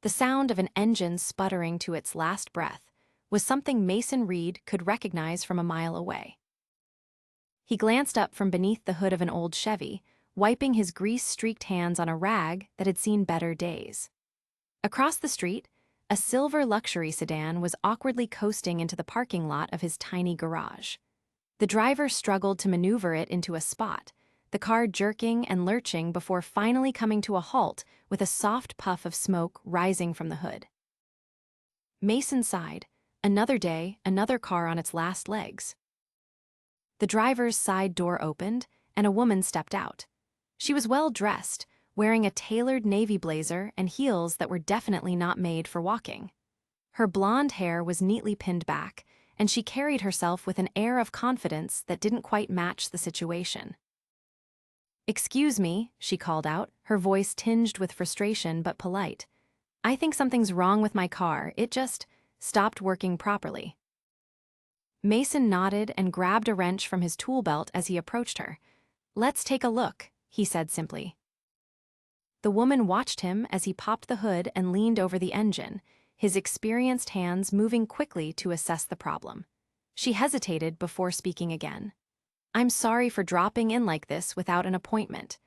The sound of an engine sputtering to its last breath was something Mason Reid could recognize from a mile away. He glanced up from beneath the hood of an old Chevy, wiping his grease-streaked hands on a rag that had seen better days. Across the street, a silver luxury sedan was awkwardly coasting into the parking lot of his tiny garage. The driver struggled to maneuver it into a spot, the car jerking and lurching before finally coming to a halt with a soft puff of smoke rising from the hood. Mason sighed. Another day, another car on its last legs. The driver's side door opened, and a woman stepped out. She was well-dressed, wearing a tailored navy blazer and heels that were definitely not made for walking. Her blonde hair was neatly pinned back, and she carried herself with an air of confidence that didn't quite match the situation. "Excuse me," she called out, her voice tinged with frustration but polite. "I think something's wrong with my car. It just stopped working properly." Mason nodded and grabbed a wrench from his tool belt as he approached her. "Let's take a look," he said simply. The woman watched him as he popped the hood and leaned over the engine, his experienced hands moving quickly to assess the problem. She hesitated before speaking again. "I'm sorry for dropping in like this without an appointment.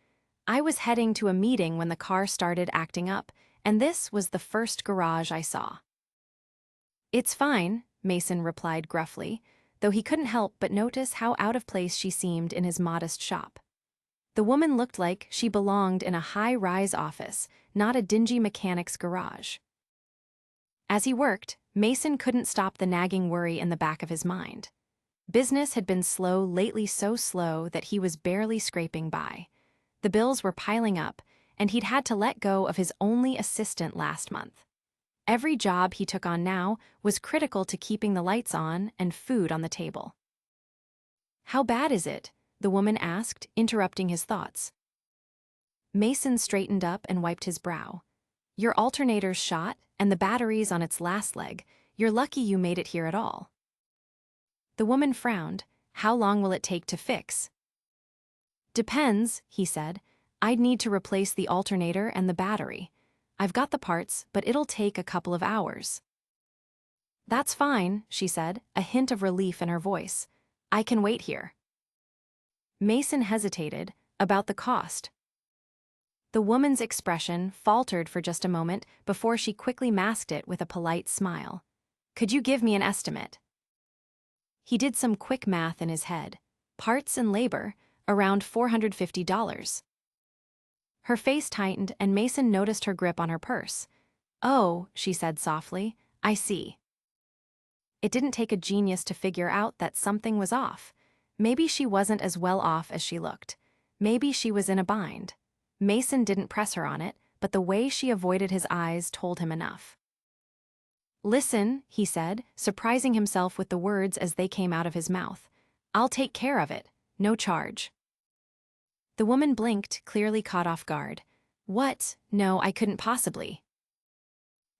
I was heading to a meeting when the car started acting up, and this was the first garage I saw." "It's fine," Mason replied gruffly, though he couldn't help but notice how out of place she seemed in his modest shop. The woman looked like she belonged in a high-rise office, not a dingy mechanic's garage. As he worked, Mason couldn't stop the nagging worry in the back of his mind. Business had been slow lately, so slow that he was barely scraping by. The bills were piling up, and he'd had to let go of his only assistant last month. Every job he took on now was critical to keeping the lights on and food on the table. "How bad is it?" the woman asked, interrupting his thoughts. Mason straightened up and wiped his brow. "Your alternator's shot, and the battery's on its last leg. You're lucky you made it here at all." The woman frowned. "How long will it take to fix?" "Depends," he said. "I'd need to replace the alternator and the battery. I've got the parts, but it'll take a couple of hours." "That's fine," she said, a hint of relief in her voice. "I can wait here." Mason hesitated. About the cost. The woman's expression faltered for just a moment before she quickly masked it with a polite smile. "Could you give me an estimate?" He did some quick math in his head. Parts and labor, around $450. Her face tightened and Mason noticed her grip on her purse. "Oh," she said softly, "I see." It didn't take a genius to figure out that something was off. Maybe she wasn't as well off as she looked. Maybe she was in a bind. Mason didn't press her on it, but the way she avoided his eyes told him enough. "Listen," he said, surprising himself with the words as they came out of his mouth. "I'll take care of it. No charge." The woman blinked, clearly caught off guard. "What? No, I couldn't possibly."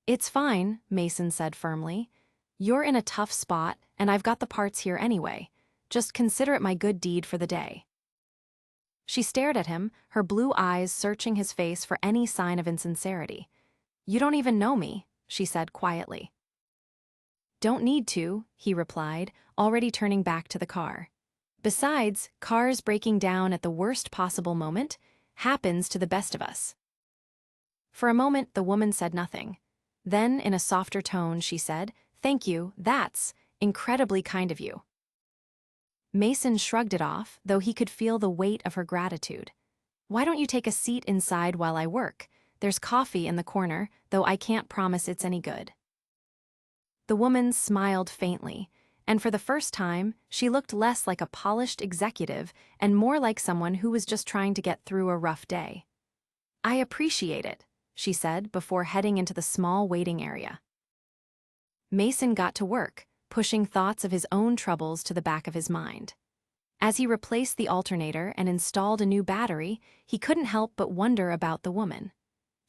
"It's fine," Mason said firmly. "You're in a tough spot, and I've got the parts here anyway. Just consider it my good deed for the day." She stared at him, her blue eyes searching his face for any sign of insincerity. "You don't even know me," she said quietly. "Don't need to," he replied, already turning back to the car. "Besides, cars breaking down at the worst possible moment happens to the best of us." For a moment, the woman said nothing. Then, in a softer tone, she said, "Thank you, that's incredibly kind of you." Mason shrugged it off, though he could feel the weight of her gratitude. "Why don't you take a seat inside while I work? There's coffee in the corner, though I can't promise it's any good." The woman smiled faintly, and for the first time, she looked less like a polished executive and more like someone who was just trying to get through a rough day. "I appreciate it," she said before heading into the small waiting area. Mason got to work, pushing thoughts of his own troubles to the back of his mind. As he replaced the alternator and installed a new battery, he couldn't help but wonder about the woman.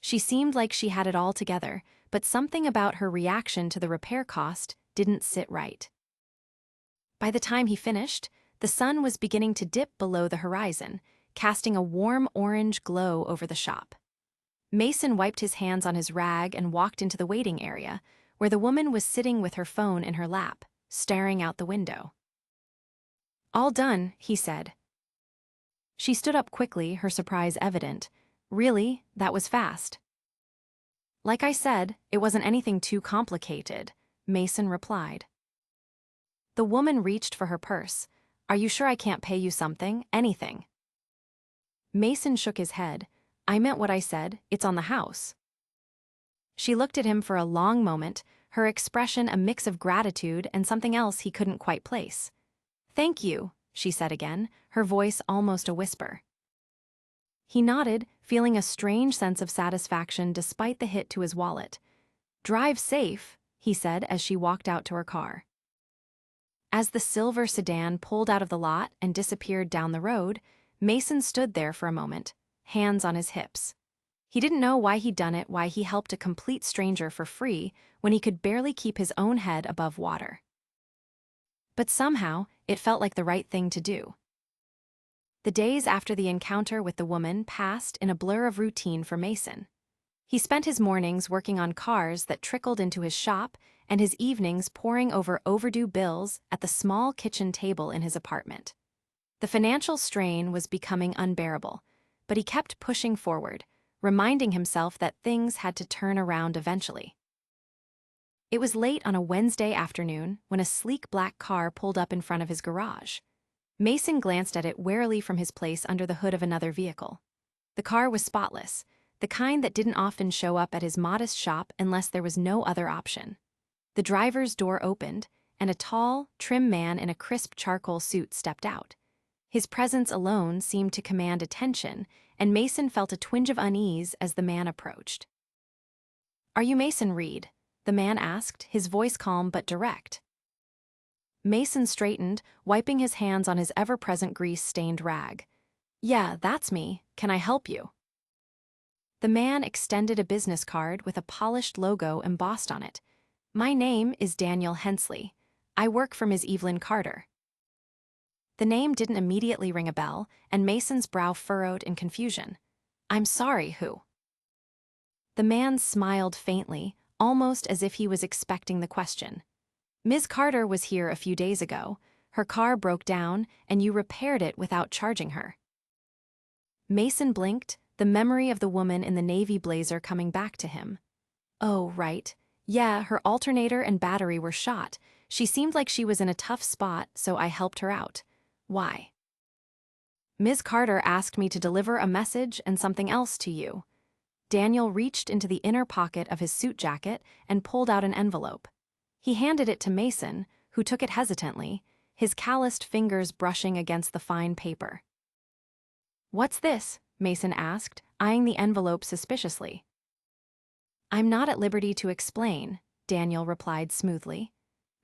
She seemed like she had it all together, but something about her reaction to the repair cost didn't sit right. By the time he finished, the sun was beginning to dip below the horizon, casting a warm orange glow over the shop. Mason wiped his hands on his rag and walked into the waiting area, where the woman was sitting with her phone in her lap, staring out the window. "All done," he said. She stood up quickly, her surprise evident. "Really? That was fast." "Like I said, it wasn't anything too complicated," Mason replied. The woman reached for her purse. "Are you sure I can't pay you something? Anything?" Mason shook his head. "I meant what I said, it's on the house." She looked at him for a long moment, her expression a mix of gratitude and something else he couldn't quite place. "Thank you," she said again, her voice almost a whisper. He nodded, feeling a strange sense of satisfaction despite the hit to his wallet. "Drive safe," he said as she walked out to her car. As the silver sedan pulled out of the lot and disappeared down the road, Mason stood there for a moment, hands on his hips. He didn't know why he'd done it, why he helped a complete stranger for free when he could barely keep his own head above water. But somehow, it felt like the right thing to do. The days after the encounter with the woman passed in a blur of routine for Mason. He spent his mornings working on cars that trickled into his shop and his evenings poring over overdue bills at the small kitchen table in his apartment. The financial strain was becoming unbearable, but he kept pushing forward, reminding himself that things had to turn around eventually. It was late on a Wednesday afternoon when a sleek black car pulled up in front of his garage. Mason glanced at it warily from his place under the hood of another vehicle. The car was spotless, the kind that didn't often show up at his modest shop unless there was no other option. The driver's door opened, and a tall, trim man in a crisp charcoal suit stepped out. His presence alone seemed to command attention, and Mason felt a twinge of unease as the man approached. "Are you Mason Reid?" the man asked, his voice calm but direct. Mason straightened, wiping his hands on his ever-present grease-stained rag. "Yeah, that's me. Can I help you?" The man extended a business card with a polished logo embossed on it. "My name is Daniel Hensley. I work for Ms. Evelyn Carter." The name didn't immediately ring a bell, and Mason's brow furrowed in confusion. "I'm sorry, who?" The man smiled faintly, almost as if he was expecting the question. "Ms. Carter was here a few days ago. Her car broke down, and you repaired it without charging her." Mason blinked, the memory of the woman in the navy blazer coming back to him. "Oh, right. Yeah, her alternator and battery were shot. She seemed like she was in a tough spot, so I helped her out. Why?" "Ms. Carter asked me to deliver a message and something else to you." Daniel reached into the inner pocket of his suit jacket and pulled out an envelope. He handed it to Mason, who took it hesitantly, his calloused fingers brushing against the fine paper. "What's this?" Mason asked, eyeing the envelope suspiciously. "I'm not at liberty to explain," Daniel replied smoothly.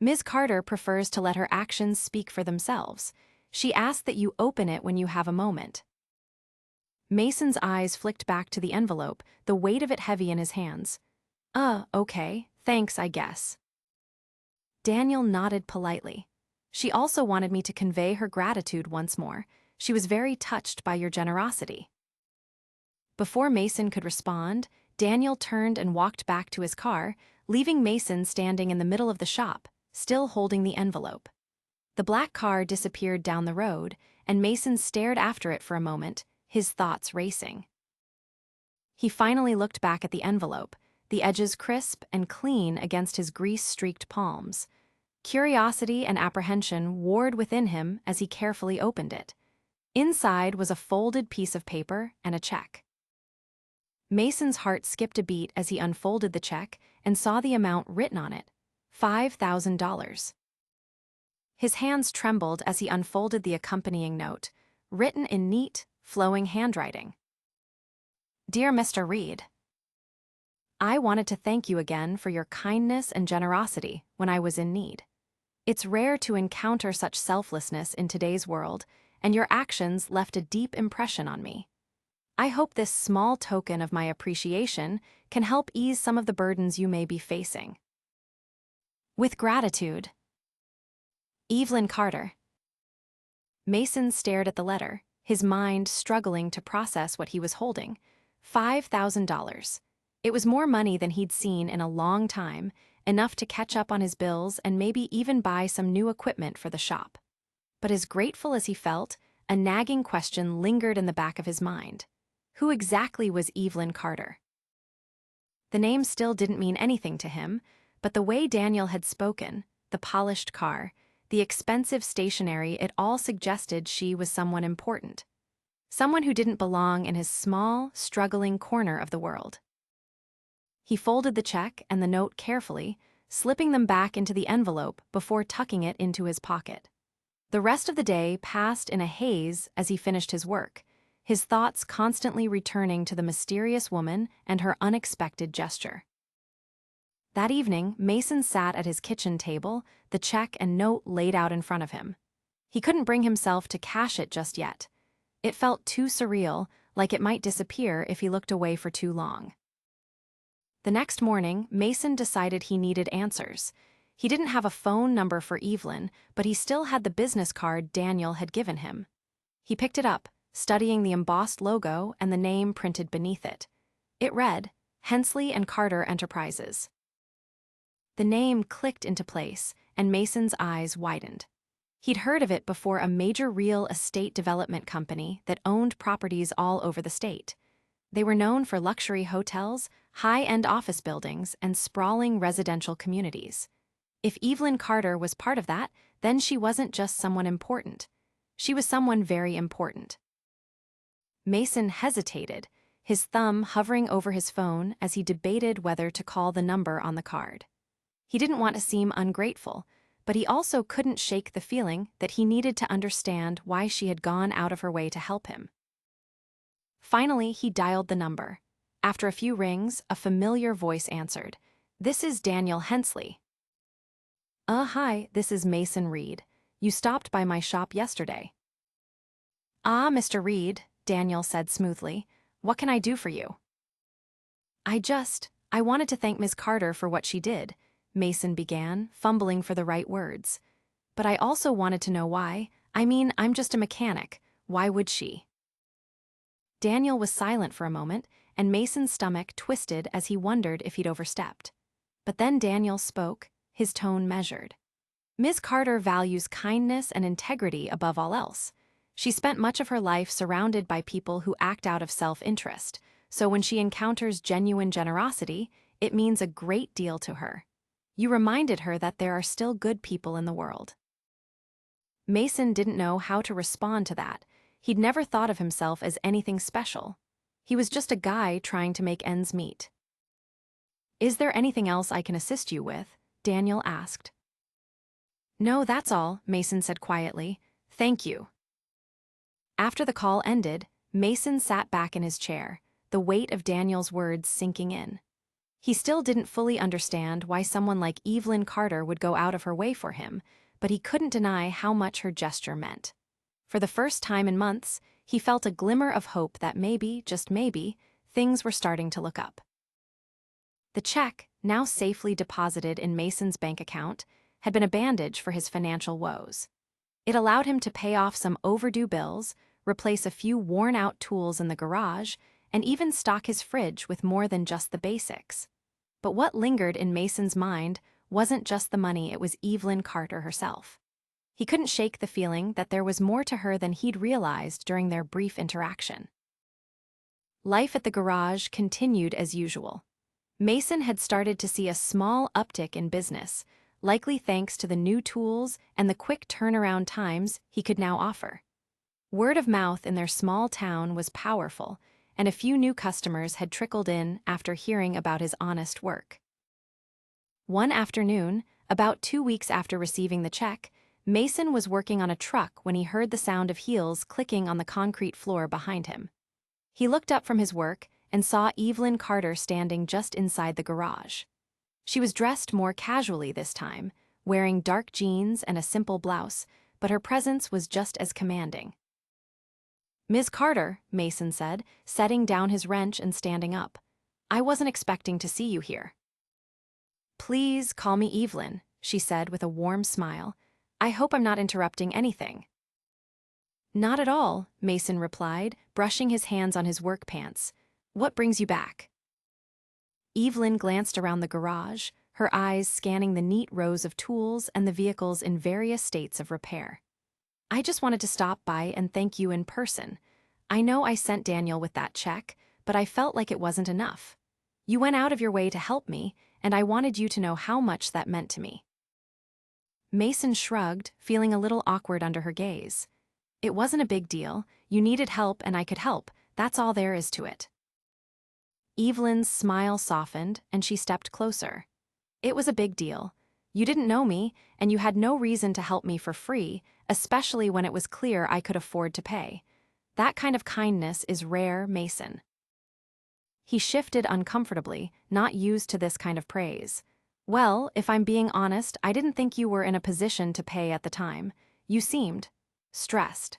"Ms. Carter prefers to let her actions speak for themselves. She asked that you open it when you have a moment." Mason's eyes flicked back to the envelope, the weight of it heavy in his hands. Okay, thanks, I guess." Daniel nodded politely. "She also wanted me to convey her gratitude once more. She was very touched by your generosity." Before Mason could respond, Daniel turned and walked back to his car, leaving Mason standing in the middle of the shop, still holding the envelope. The black car disappeared down the road, and Mason stared after it for a moment, his thoughts racing. He finally looked back at the envelope, the edges crisp and clean against his grease-streaked palms. Curiosity and apprehension warred within him as he carefully opened it. Inside was a folded piece of paper and a check. Mason's heart skipped a beat as he unfolded the check and saw the amount written on it: $5,000. His hands trembled as he unfolded the accompanying note, written in neat, flowing handwriting. "Dear Mr. Reid, I wanted to thank you again for your kindness and generosity when I was in need. It's rare to encounter such selflessness in today's world, and your actions left a deep impression on me. I hope this small token of my appreciation can help ease some of the burdens you may be facing. With gratitude, Evelyn Carter." Mason stared at the letter, his mind struggling to process what he was holding. $5,000. It was more money than he'd seen in a long time, enough to catch up on his bills and maybe even buy some new equipment for the shop. But as grateful as he felt, a nagging question lingered in the back of his mind. Who exactly was Evelyn Carter? The name still didn't mean anything to him, but the way Daniel had spoken, the polished car, the expensive stationery, it all suggested she was someone important. Someone who didn't belong in his small, struggling corner of the world. He folded the check and the note carefully, slipping them back into the envelope before tucking it into his pocket. The rest of the day passed in a haze as he finished his work, his thoughts constantly returning to the mysterious woman and her unexpected gesture. That evening, Mason sat at his kitchen table, the check and note laid out in front of him. He couldn't bring himself to cash it just yet. It felt too surreal, like it might disappear if he looked away for too long. The next morning, Mason decided he needed answers. He didn't have a phone number for Evelyn, but he still had the business card Daniel had given him. He picked it up, studying the embossed logo and the name printed beneath it. It read, Hensley and Carter Enterprises. The name clicked into place, and Mason's eyes widened. He'd heard of it before, a major real estate development company that owned properties all over the state. They were known for luxury hotels, high-end office buildings, and sprawling residential communities. If Evelyn Carter was part of that, then she wasn't just someone important. She was someone very important. Mason hesitated, his thumb hovering over his phone as he debated whether to call the number on the card. He didn't want to seem ungrateful, but he also couldn't shake the feeling that he needed to understand why she had gone out of her way to help him. Finally, he dialed the number. After a few rings, a familiar voice answered. "This is Daniel Hensley." Hi, this is Mason Reid. You stopped by my shop yesterday." "Ah, Mr. Reid," Daniel said smoothly. "What can I do for you?" I wanted to thank Ms. Carter for what she did," Mason began, fumbling for the right words. "But I also wanted to know why. I'm just a mechanic. Why would she?" Daniel was silent for a moment, and Mason's stomach twisted as he wondered if he'd overstepped. But then Daniel spoke, his tone measured. "Ms. Carter values kindness and integrity above all else. She spent much of her life surrounded by people who act out of self-interest, so when she encounters genuine generosity, it means a great deal to her. You reminded her that there are still good people in the world." Mason didn't know how to respond to that. He'd never thought of himself as anything special. He was just a guy trying to make ends meet. "Is there anything else I can assist you with?" Daniel asked. "No, that's all," Mason said quietly. "Thank you." After the call ended, Mason sat back in his chair, the weight of Daniel's words sinking in. He still didn't fully understand why someone like Evelyn Carter would go out of her way for him, but he couldn't deny how much her gesture meant. For the first time in months, he felt a glimmer of hope that maybe, just maybe, things were starting to look up. The check, now safely deposited in Mason's bank account, had been a bandage for his financial woes. It allowed him to pay off some overdue bills, replace a few worn-out tools in the garage, and even stock his fridge with more than just the basics. But what lingered in Mason's mind wasn't just the money, it was Evelyn Carter herself. He couldn't shake the feeling that there was more to her than he'd realized during their brief interaction. Life at the garage continued as usual. Mason had started to see a small uptick in business, likely thanks to the new tools and the quick turnaround times he could now offer. Word of mouth in their small town was powerful, and a few new customers had trickled in after hearing about his honest work. One afternoon, about 2 weeks after receiving the check, Mason was working on a truck when he heard the sound of heels clicking on the concrete floor behind him. He looked up from his work and saw Evelyn Carter standing just inside the garage. She was dressed more casually this time, wearing dark jeans and a simple blouse, but her presence was just as commanding. "Ms. Carter," Mason said, setting down his wrench and standing up. "I wasn't expecting to see you here." "Please call me Evelyn," she said with a warm smile. "I hope I'm not interrupting anything." "Not at all," Mason replied, brushing his hands on his work pants. What brings you back?" Evelyn glanced around the garage, her eyes scanning the neat rows of tools and the vehicles in various states of repair. "I just wanted to stop by and thank you in person. I know I sent Daniel with that check, but I felt like it wasn't enough. You went out of your way to help me, and I wanted you to know how much that meant to me." Mason shrugged, feeling a little awkward under her gaze. "It wasn't a big deal. You needed help and I could help. That's all there is to it." Evelyn's smile softened and she stepped closer. "It was a big deal. You didn't know me, and you had no reason to help me for free, especially when it was clear I could afford to pay. That kind of kindness is rare, Mason." He shifted uncomfortably, not used to this kind of praise. "Well, if I'm being honest, I didn't think you were in a position to pay at the time. You seemed stressed."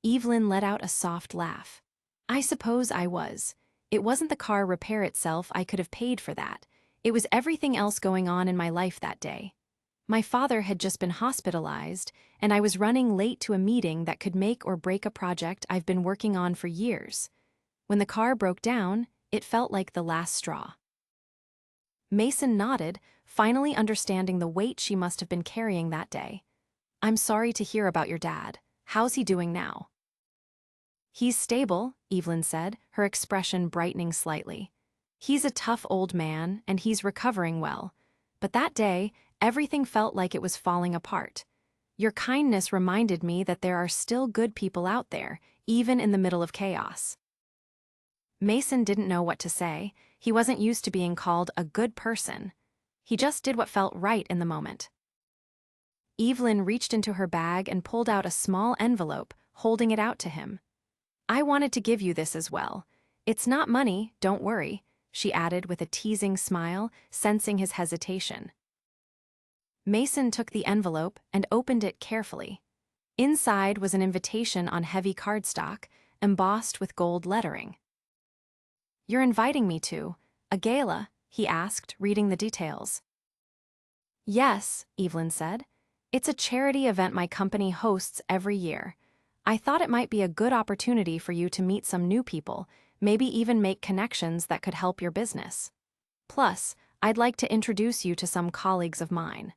Evelyn let out a soft laugh. "I suppose I was. It wasn't the car repair itself, I could have paid for that. It was everything else going on in my life that day. My father had just been hospitalized, and I was running late to a meeting that could make or break a project I've been working on for years. When the car broke down, it felt like the last straw." Mason nodded, finally understanding the weight she must have been carrying that day. "I'm sorry to hear about your dad. How's he doing now?" "He's stable," Evelyn said, her expression brightening slightly. "He's a tough old man, and he's recovering well. But that day, everything felt like it was falling apart. Your kindness reminded me that there are still good people out there, even in the middle of chaos." Mason didn't know what to say. He wasn't used to being called a good person. He just did what felt right in the moment. Evelyn reached into her bag and pulled out a small envelope, holding it out to him. "I wanted to give you this as well. It's not money, don't worry," she added with a teasing smile, sensing his hesitation. Mason took the envelope and opened it carefully. Inside was an invitation on heavy cardstock, embossed with gold lettering. "You're inviting me to a gala?" he asked, reading the details. "Yes," Evelyn said. "It's a charity event my company hosts every year. I thought it might be a good opportunity for you to meet some new people, maybe even make connections that could help your business. Plus, I'd like to introduce you to some colleagues of mine."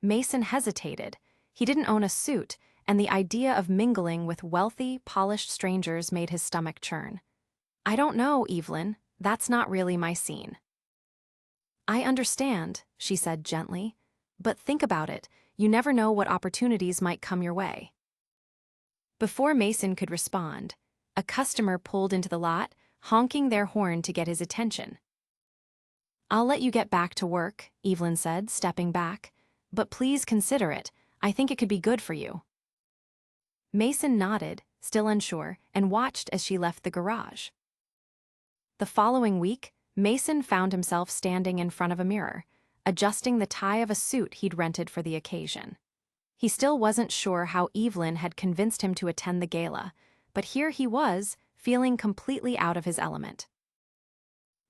Mason hesitated. He didn't own a suit, and the idea of mingling with wealthy, polished strangers made his stomach churn. "I don't know, Evelyn. That's not really my scene." "I understand," she said gently. "But think about it. You never know what opportunities might come your way." Before Mason could respond, a customer pulled into the lot, honking their horn to get his attention. "I'll let you get back to work," Evelyn said, stepping back. "But please consider it. I think it could be good for you." Mason nodded, still unsure, and watched as she left the garage. The following week, Mason found himself standing in front of a mirror, adjusting the tie of a suit he'd rented for the occasion. He still wasn't sure how Evelyn had convinced him to attend the gala, but here he was, feeling completely out of his element.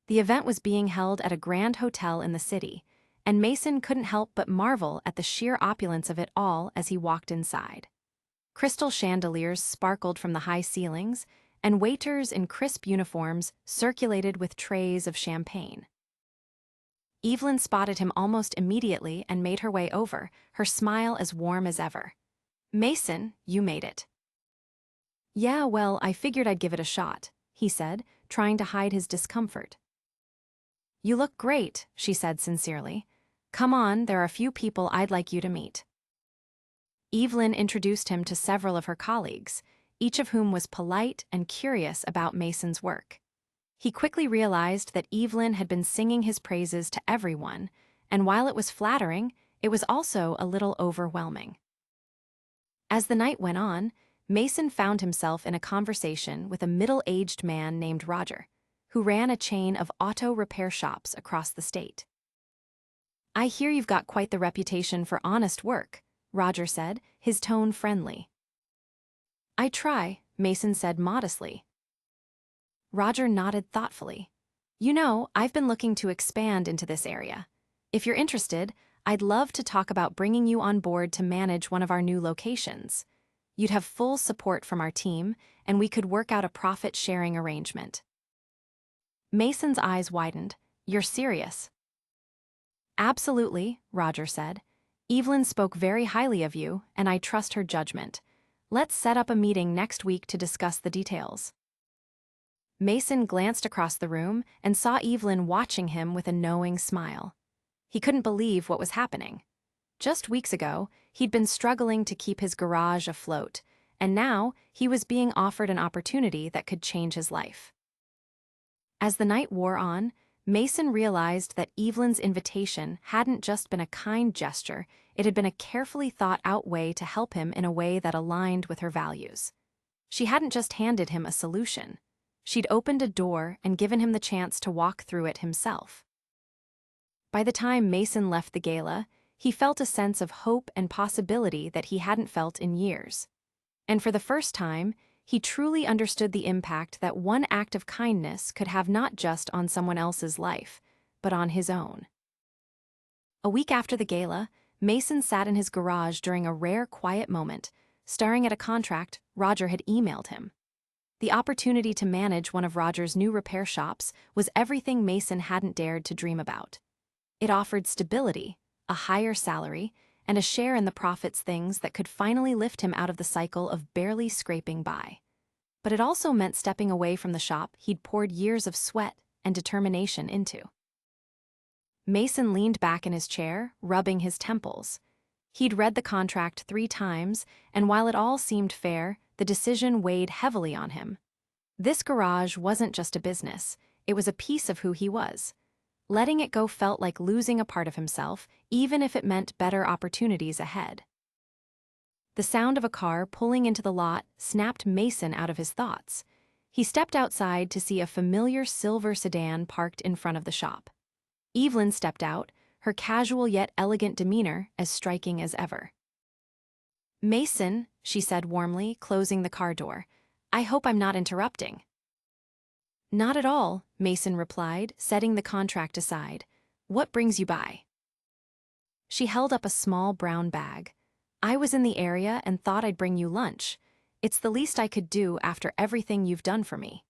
The event was being held at a grand hotel in the city, and Mason couldn't help but marvel at the sheer opulence of it all as he walked inside. Crystal chandeliers sparkled from the high ceilings, and waiters in crisp uniforms circulated with trays of champagne. Evelyn spotted him almost immediately and made her way over, her smile as warm as ever. "Mason, you made it." "Yeah, well, I figured I'd give it a shot," he said, trying to hide his discomfort. "You look great," she said sincerely. "Come on, there are a few people I'd like you to meet." Evelyn introduced him to several of her colleagues, each of whom was polite and curious about Mason's work. He quickly realized that Evelyn had been singing his praises to everyone, and while it was flattering, it was also a little overwhelming. As the night went on, Mason found himself in a conversation with a middle-aged man named Roger, who ran a chain of auto repair shops across the state. "I hear you've got quite the reputation for honest work," Roger said, his tone friendly. "I try," Mason said modestly. Roger nodded thoughtfully. "You know, I've been looking to expand into this area. If you're interested, I'd love to talk about bringing you on board to manage one of our new locations. You'd have full support from our team, and we could work out a profit-sharing arrangement. Mason's eyes widened. You're serious? Absolutely, Roger said. Evelyn spoke very highly of you, and I trust her judgment. Let's set up a meeting next week to discuss the details. Mason glanced across the room and saw Evelyn watching him with a knowing smile. He couldn't believe what was happening. Just weeks ago, he'd been struggling to keep his garage afloat, and now he was being offered an opportunity that could change his life. As the night wore on, Mason realized that Evelyn's invitation hadn't just been a kind gesture, it had been a carefully thought-out way to help him in a way that aligned with her values. She hadn't just handed him a solution. She'd opened a door and given him the chance to walk through it himself. By the time Mason left the gala, he felt a sense of hope and possibility that he hadn't felt in years. And for the first time, he truly understood the impact that one act of kindness could have not just on someone else's life, but on his own. A week after the gala, Mason sat in his garage during a rare quiet moment, staring at a contract Roger had emailed him. The opportunity to manage one of Roger's new repair shops was everything Mason hadn't dared to dream about. It offered stability, a higher salary, and a share in the profits, things that could finally lift him out of the cycle of barely scraping by. But it also meant stepping away from the shop he'd poured years of sweat and determination into. Mason leaned back in his chair, rubbing his temples. He'd read the contract 3 times, and while it all seemed fair, the decision weighed heavily on him. This garage wasn't just a business, it was a piece of who he was. Letting it go felt like losing a part of himself, even if it meant better opportunities ahead. The sound of a car pulling into the lot snapped Mason out of his thoughts. He stepped outside to see a familiar silver sedan parked in front of the shop. Evelyn stepped out, her casual yet elegant demeanor as striking as ever. "Mason," she said warmly, closing the car door, "I hope I'm not interrupting." "Not at all," Mason replied, setting the contract aside. "What brings you by?" She held up a small brown bag. "I was in the area and thought I'd bring you lunch. It's the least I could do after everything you've done for me."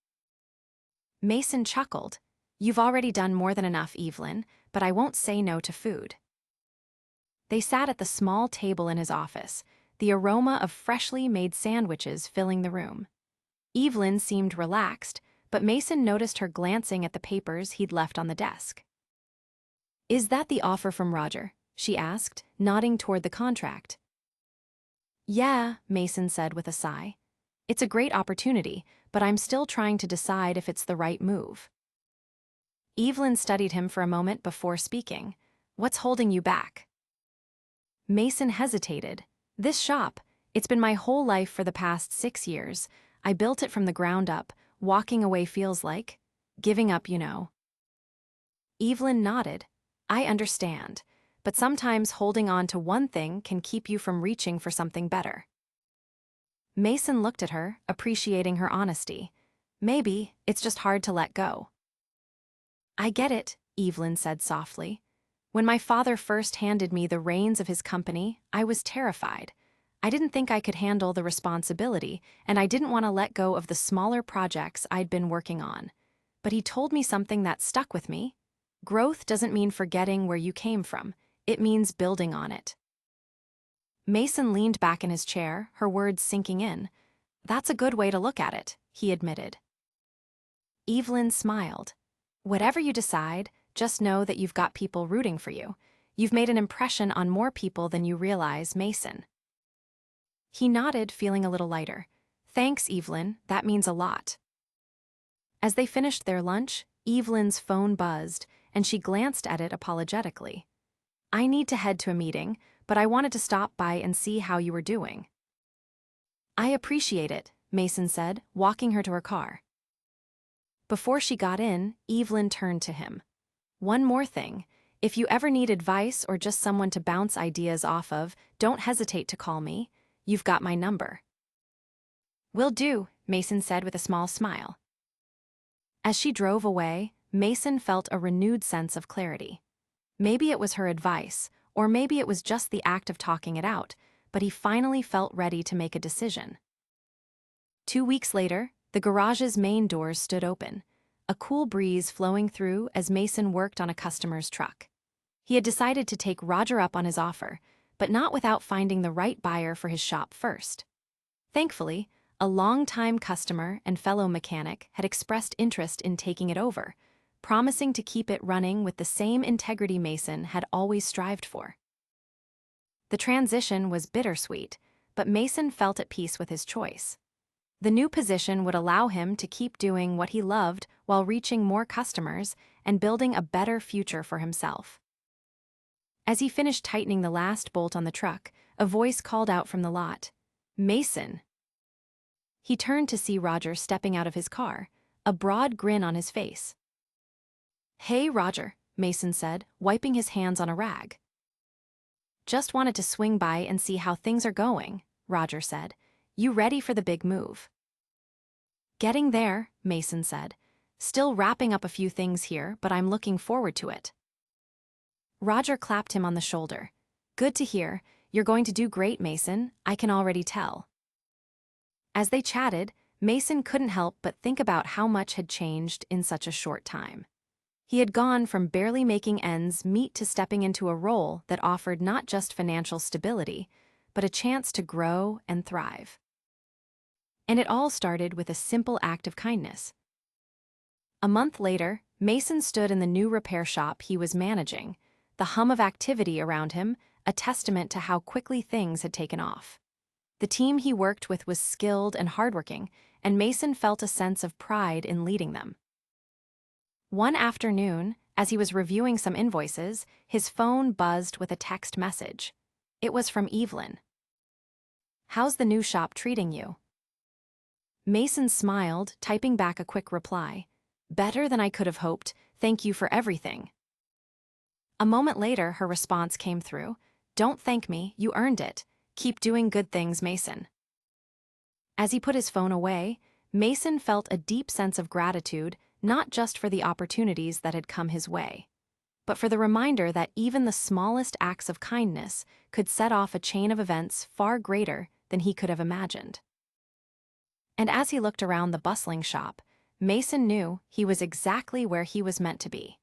Mason chuckled. "You've already done more than enough, Evelyn, but I won't say no to food." They sat at the small table in his office, the aroma of freshly made sandwiches filling the room. Evelyn seemed relaxed, but Mason noticed her glancing at the papers he'd left on the desk. "Is that the offer from Roger?" she asked, nodding toward the contract. "Yeah," Mason said with a sigh. "It's a great opportunity, but I'm still trying to decide if it's the right move." Evelyn studied him for a moment before speaking. "What's holding you back?" Mason hesitated. "This shop, it's been my whole life for the past 6 years. I built it from the ground up. Walking away feels like giving up, you know." Evelyn nodded. "I understand, but sometimes holding on to one thing can keep you from reaching for something better." Mason looked at her, appreciating her honesty. "Maybe it's just hard to let go." "I get it," Evelyn said softly. "When my father first handed me the reins of his company, I was terrified. I didn't think I could handle the responsibility, and I didn't want to let go of the smaller projects I'd been working on. But he told me something that stuck with me. Growth doesn't mean forgetting where you came from. It means building on it." Mason leaned back in his chair, her words sinking in. "That's a good way to look at it," he admitted. Evelyn smiled. "Whatever you decide, just know that you've got people rooting for you. You've made an impression on more people than you realize, Mason." He nodded, feeling a little lighter. "Thanks, Evelyn, that means a lot." As they finished their lunch, Evelyn's phone buzzed, and she glanced at it apologetically. "I need to head to a meeting, but I wanted to stop by and see how you were doing." "I appreciate it," Mason said, walking her to her car. Before she got in, Evelyn turned to him. "One more thing. If you ever need advice or just someone to bounce ideas off of, don't hesitate to call me. You've got my number." "Will do," Mason said with a small smile. As she drove away, Mason felt a renewed sense of clarity. Maybe it was her advice, or maybe it was just the act of talking it out, but he finally felt ready to make a decision. 2 weeks later, the garage's main doors stood open, a cool breeze flowing through as Mason worked on a customer's truck. He had decided to take Roger up on his offer, but not without finding the right buyer for his shop first. Thankfully, a long-time customer and fellow mechanic had expressed interest in taking it over, promising to keep it running with the same integrity Mason had always strived for. The transition was bittersweet, but Mason felt at peace with his choice. The new position would allow him to keep doing what he loved while reaching more customers and building a better future for himself. As he finished tightening the last bolt on the truck, a voice called out from the lot, "Mason!" He turned to see Roger stepping out of his car, a broad grin on his face. "Hey, Roger," Mason said, wiping his hands on a rag. "Just wanted to swing by and see how things are going," Roger said. "You ready for the big move?" "Getting there," Mason said. "Still wrapping up a few things here, but I'm looking forward to it." Roger clapped him on the shoulder. "Good to hear. You're going to do great, Mason. I can already tell." As they chatted, Mason couldn't help but think about how much had changed in such a short time. He had gone from barely making ends meet to stepping into a role that offered not just financial stability, but a chance to grow and thrive. And it all started with a simple act of kindness. A month later, Mason stood in the new repair shop he was managing, the hum of activity around him a testament to how quickly things had taken off. The team he worked with was skilled and hardworking, and Mason felt a sense of pride in leading them. One afternoon, as he was reviewing some invoices, his phone buzzed with a text message. It was from Evelyn. "How's the new shop treating you?" Mason smiled, typing back a quick reply. "Better than I could have hoped. Thank you for everything." A moment later, her response came through. "Don't thank me, you earned it. Keep doing good things, Mason." As he put his phone away, Mason felt a deep sense of gratitude, not just for the opportunities that had come his way, but for the reminder that even the smallest acts of kindness could set off a chain of events far greater than he could have imagined. And as he looked around the bustling shop, Mason knew he was exactly where he was meant to be.